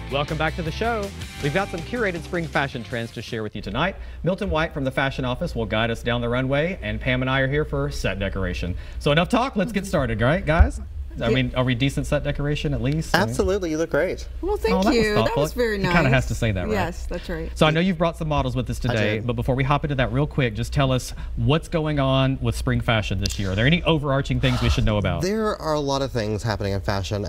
Welcome back to the show. We've got some curated spring fashion trends to share with you tonight. Milton White from the Fashion Office will guide us down the runway, and Pam and I are here for set decoration. So enough talk, let's get started, right, guys? I mean, are we decent set decoration at least? Absolutely, you look great. Well, thank you. That was very nice. He kind of has to say that, right? Yes, that's right. So I know you've brought some models with us today, but before we hop into that real quick, just tell us what's going on with spring fashion this year. Are there any overarching things we should know about? There are a lot of things happening in fashion.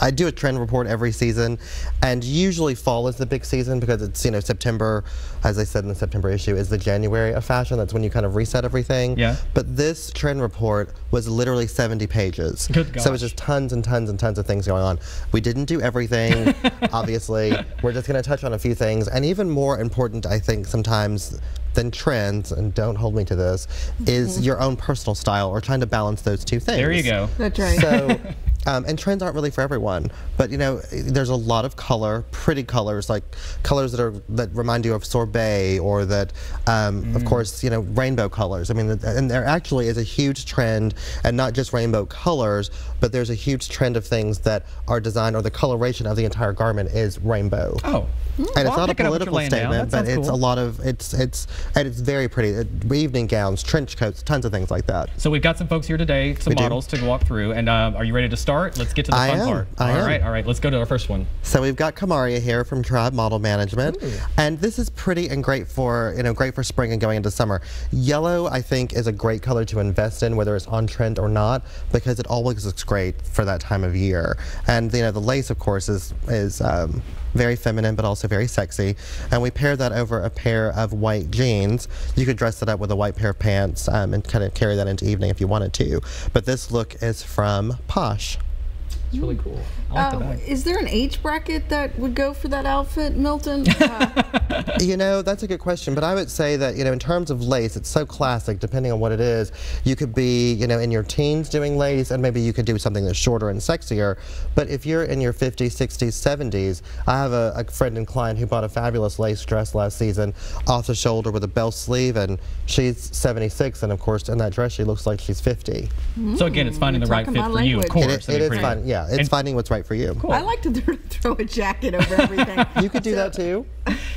I do a trend report every season, and usually fall is the big season because it's, you know, September, as I said in the September issue, is the January of fashion. That's when you kind of reset everything. Yeah. But this trend report was literally 70 pages. Good gosh. So it's just tons and tons and tons of things going on. We didn't do everything, obviously. We're just going to touch on a few things. And even more important, I think, sometimes than trends, and don't hold me to this, is your own personal style, or trying to balance those two things. There you go. That's right. So, and trends aren't really for everyone, but you know, there's a lot of color, pretty colors, like colors that remind you of sorbet, or that, of course, you know, rainbow colors. I mean, and there actually is a huge trend, and not just rainbow colors, but there's a huge trend of things that are designed, or the coloration of the entire garment is rainbow. Oh. And it's not a political statement, but it's a lot of, and it's very pretty. Evening gowns, trench coats, tons of things like that. So we've got some folks here today, some models to walk through, and are you ready to start? Let's get to the fun part. All right, let's go to our first one. So we've got Kamaria here from Tribe Model Management, and this is pretty and great for, you know, great for spring and going into summer. Yellow, I think, is a great color to invest in, whether it's on trend or not, because it always looks great for that time of year. And you know, the lace, of course, is very feminine, but also very sexy. And we pair that over a pair of white jeans. You could dress it up with a white pair of pants and kind of carry that into evening if you wanted to. But this look is from Posh. It's really cool. I like the bag. Is there an age bracket that would go for that outfit, Milton? You know, that's a good question, but I would say that, you know, in terms of lace, it's so classic, depending on what it is. You could be, you know, in your teens doing lace, and maybe you could do something that's shorter and sexier. But if you're in your 50s, 60s, 70s, I have a friend and client who bought a fabulous lace dress last season, off the shoulder with a bell sleeve, and she's 76, and of course, in that dress, she looks like she's 50. So again, it's finding the right fit for you, of course. It is finding, yeah, it's finding what's right for you. Cool. I like to throw a jacket over everything. You could do that too.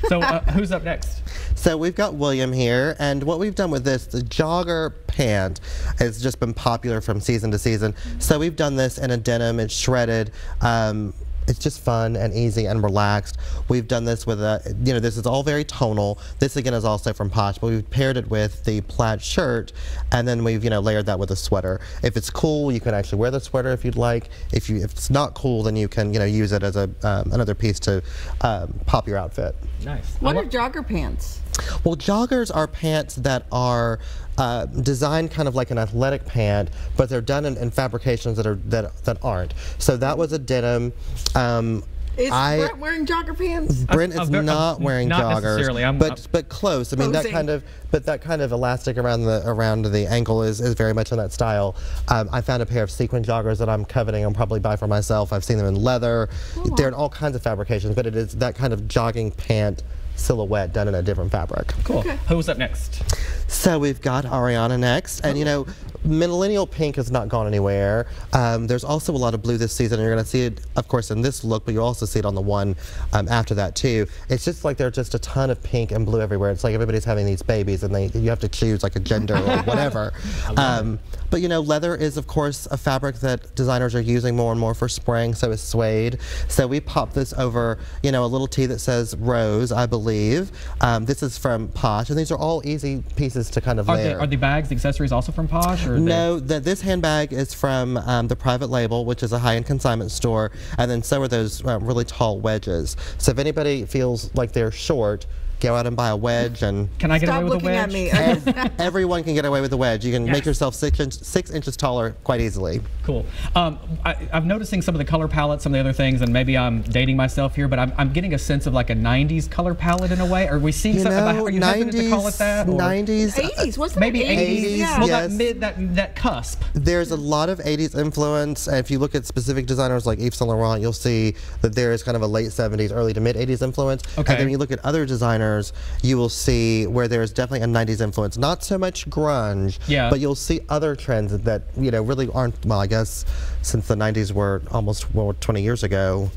So who's up next? So we've got William here, and what we've done with this, the jogger pant has just been popular from season to season. So we've done this in a denim, it's shredded. It's just fun and easy and relaxed. We've done this with a, you know, this is all very tonal. This again is also from Posh, but we've paired it with the plaid shirt, and then we've, you know, layered that with a sweater. If it's cool, you can actually wear the sweater if you'd like. If it's not cool, then you can, you know, use it as a another piece to pop your outfit. Nice. What are jogger pants? Well, joggers are pants that are designed kind of like an athletic pant, but they're done in fabrications that aren't. So that was a denim. Is Brent wearing jogger pants? Brent is not wearing joggers, but close. I mean, that kind of elastic around the ankle is very much in that style. I found a pair of sequin joggers that I'm coveting. I'll probably buy for myself. I've seen them in leather. They're in all kinds of fabrications, but it is that kind of jogging pant silhouette done in a different fabric. Cool. Okay. Who's up next? So we've got Ariana next, and you know, millennial pink has not gone anywhere. There's also a lot of blue this season, and you're going to see it, of course, in this look, but you'll also see it on the one after that too. It's just like there's just a ton of pink and blue everywhere. It's like everybody's having these babies, and you have to choose like a gender or whatever. But you know, leather is of course a fabric that designers are using more and more for spring. So is suede. So we popped this over, you know, a little tee that says rose, I believe. This is from Posh, and these are all easy pieces to kind of layer. Are the bags, the accessories also from Posh? Or no, this handbag is from the Private Label, which is a high-end consignment store, and then so are those really tall wedges. So if anybody feels like they're short, go out and buy a wedge. And can I get away with a wedge? Stop looking at me. Everyone can get away with a wedge. You can make yourself 6 inches taller quite easily. Cool. I'm noticing some of the color palettes, some of the other things, and maybe I'm dating myself here, but I'm getting a sense of like a 90s color palette in a way. Are we seeing something? Are you hesitant to call it that? Or? 90s. 80s. What's that? Maybe 80s. Yeah. Well, yes. that cusp. There's a lot of 80s influence, and if you look at specific designers like Yves Saint Laurent, you'll see that there is kind of a late 70s, early to mid 80s influence. Okay. And then when you look at other designers, you will see where there's definitely a 90s influence. Not so much grunge, but you'll see other trends that, you know, really aren't, well, I guess since the 90s were almost 20 years ago,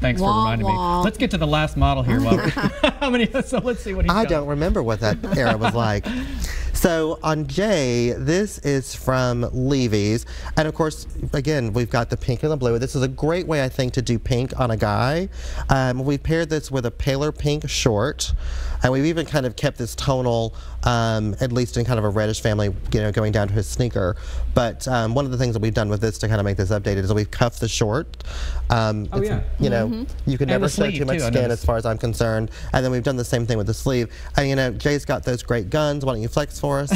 Thanks for reminding me. Let's get to the last model here. How many? So let's see what he's got. I don't remember what that era was like. So on Jay, this is from Levy's. And of course, again, we've got the pink and the blue. This is a great way, I think, to do pink on a guy. We've paired this with a paler pink short. And we've even kind of kept this tonal, at least in kind of a reddish family, you know, going down to his sneaker. But one of the things that we've done with this to kind of make this updated is that we've cuffed the short. You know, you can never show too much skin as far as I'm concerned. And then we've done the same thing with the sleeve. And you know, Jay's got those great guns. Why don't you flex for us?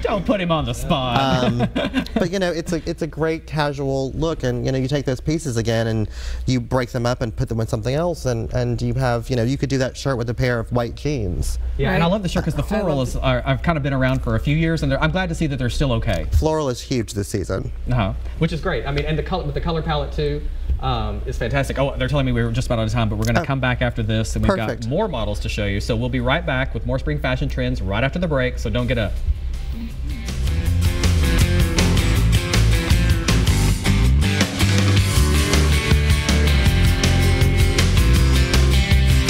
Don't put him on the spot. But you know, it's a great casual look, and you know, you take those pieces again and you break them up and put them with something else, and you have, you know, you could do that shirt with a pair of white jeans. Yeah, and I love the shirt because the floral is, I've kind of been around for a few years, and I'm glad to see that they're still okay. Floral is huge this season. Which is great. I mean, and the color, with the color palette too, is fantastic. Oh, they're telling me we were just about out of time, but we're going to come back after this, and we've got more models to show you. So we'll be right back with more spring fashion trends right after the break, so don't get up.